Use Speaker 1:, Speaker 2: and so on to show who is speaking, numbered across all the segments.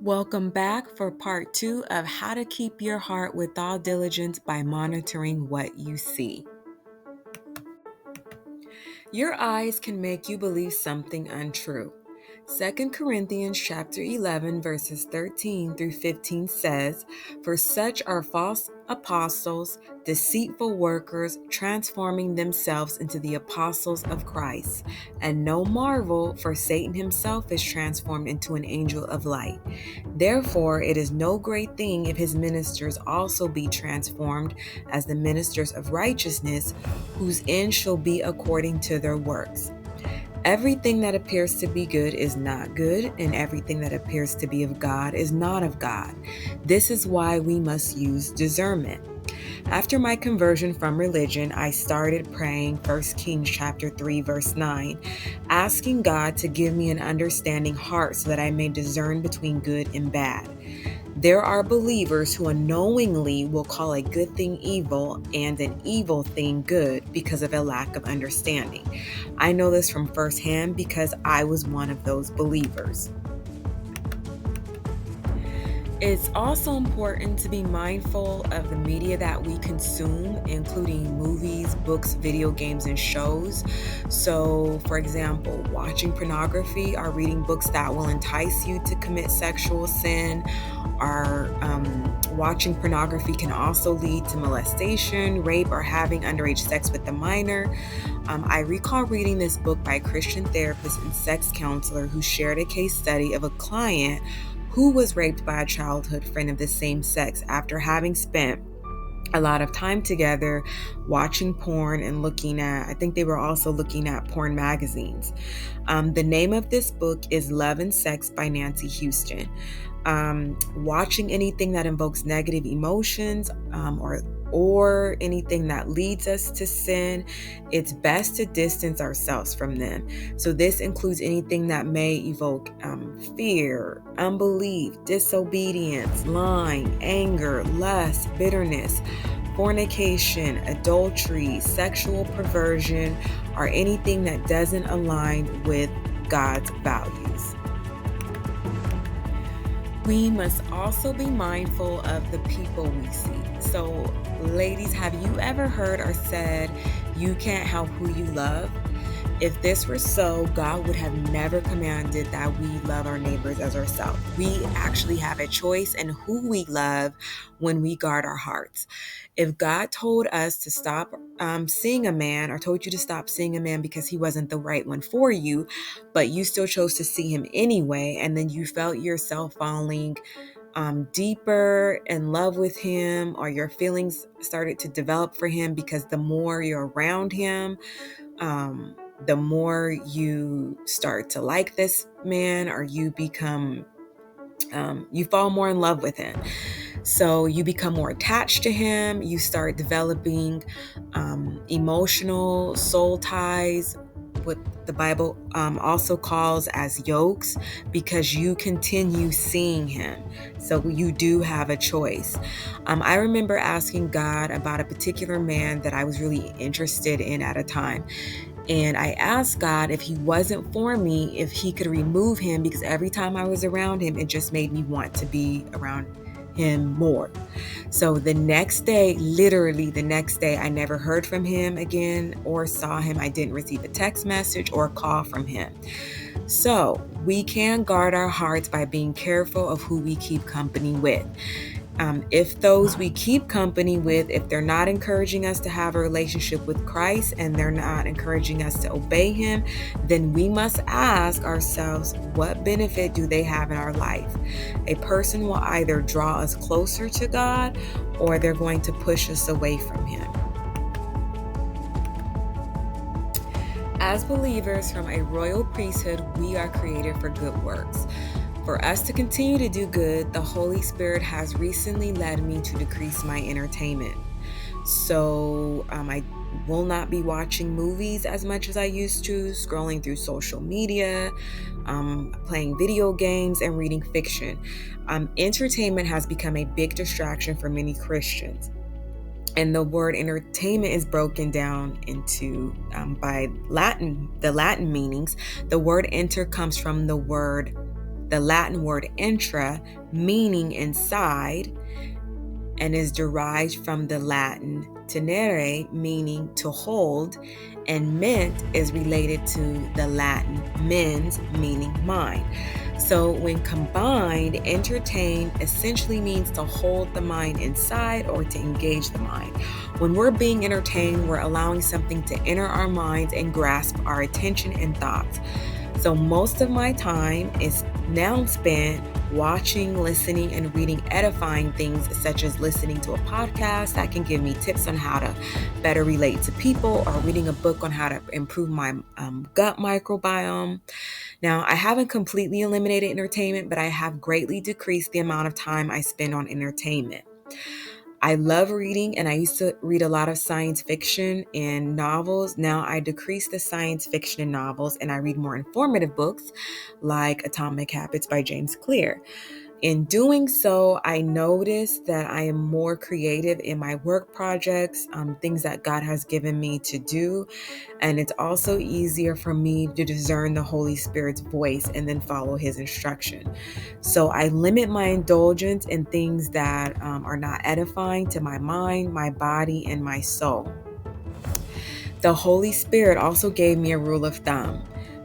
Speaker 1: Welcome back for part 2 of How to Keep Your Heart with All Diligence by Monitoring What You See. Your eyes can make you believe something untrue. 2 Corinthians chapter 11 verses 13 through 15 says, "For such are false apostles, deceitful workers, transforming themselves into the apostles of Christ. And no marvel, for Satan himself is transformed into an angel of light. Therefore, it is no great thing if his ministers also be transformed as the ministers of righteousness, whose end shall be according to their works. Everything that appears to be good is not good, and everything that appears to be of God is not of God. This is why we must use discernment." After my conversion from religion, I started praying 1 Kings chapter 3 verse 9, asking God to give me an understanding heart so that I may discern between good and bad. There are believers who unknowingly will call a good thing evil and an evil thing good because of a lack of understanding. I know this from firsthand because I was one of those believers. It's also important to be mindful of the media that we consume, including movies, books, video games, and shows. So, for example, watching pornography or reading books that will entice you to commit sexual sin, or watching pornography can also lead to molestation, rape, or having underage sex with a minor. I recall reading this book by a Christian therapist and sex counselor who shared a case study of a client who was raped by a childhood friend of the same sex after having spent a lot of time together watching porn and I think they were also looking at porn magazines. The name of this book is Love and Sex by Nancy Houston. Watching anything that invokes negative emotions or anything that leads us to sin, it's best to distance ourselves from them. So this includes anything that may evoke fear, unbelief, disobedience, lying, anger, lust, bitterness, fornication, adultery, sexual perversion, or anything that doesn't align with God's values. We must also be mindful of the people we see. So, ladies, have you ever heard or said, "You can't help who you love"? If this were so, God would have never commanded that we love our neighbors as ourselves. We actually have a choice in who we love when we guard our hearts. If God told us to stop seeing a man, or told you to stop seeing a man because he wasn't the right one for you, but you still chose to see him anyway, and then you felt yourself falling deeper in love with him, or your feelings started to develop for him because the more you're around him, the more you start to like this man, or you fall more in love with him. So you become more attached to him. You start developing emotional soul ties, what the Bible also calls as yokes, because you continue seeing him. So you do have a choice. I remember asking God about a particular man that I was really interested in at a time. And I asked God, if he wasn't for me, if he could remove him, because every time I was around him, it just made me want to be around him more. So the next day, literally the next day, I never heard from him again or saw him. I didn't receive a text message or a call from him. So we can guard our hearts by being careful of who we keep company with. If those we keep company with, if they're not encouraging us to have a relationship with Christ and they're not encouraging us to obey him, then we must ask ourselves, what benefit do they have in our life? A person will either draw us closer to God, or they're going to push us away from him. As believers from a royal priesthood, we are created for good works. For us to continue to do good, the Holy Spirit has recently led me to decrease my entertainment. So I will not be watching movies as much as I used to, scrolling through social media, playing video games, and reading fiction. Entertainment has become a big distraction for many Christians. And the word entertainment is broken down into by the Latin meanings. The word enter comes from the word the Latin word intra, meaning inside, and is derived from the Latin tenere, meaning to hold, and ment is related to the Latin mens, meaning mind. So when combined, entertain essentially means to hold the mind inside or to engage the mind. When we're being entertained, we're allowing something to enter our minds and grasp our attention and thoughts. So most of my time is now spent watching, listening, and reading edifying things, such as listening to a podcast that can give me tips on how to better relate to people, or reading a book on how to improve my gut microbiome. Now, I haven't completely eliminated entertainment, but I have greatly decreased the amount of time I spend on entertainment. I love reading, and I used to read a lot of science fiction and novels. Now I decrease the science fiction and novels, and I read more informative books like Atomic Habits by James Clear. In doing so, I notice that I am more creative in my work projects, things that God has given me to do. And it's also easier for me to discern the Holy Spirit's voice and then follow his instruction. So I limit my indulgence in things that are not edifying to my mind, my body, and my soul. The Holy Spirit also gave me a rule of thumb,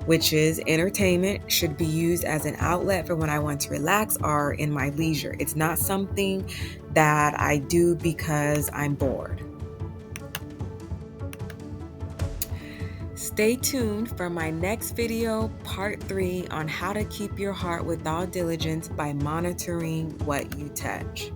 Speaker 1: which is entertainment should be used as an outlet for when I want to relax or in my leisure. It's not something that I do because I'm bored. Stay tuned for my next video, part 3, on how to keep your heart with all diligence by monitoring what you touch.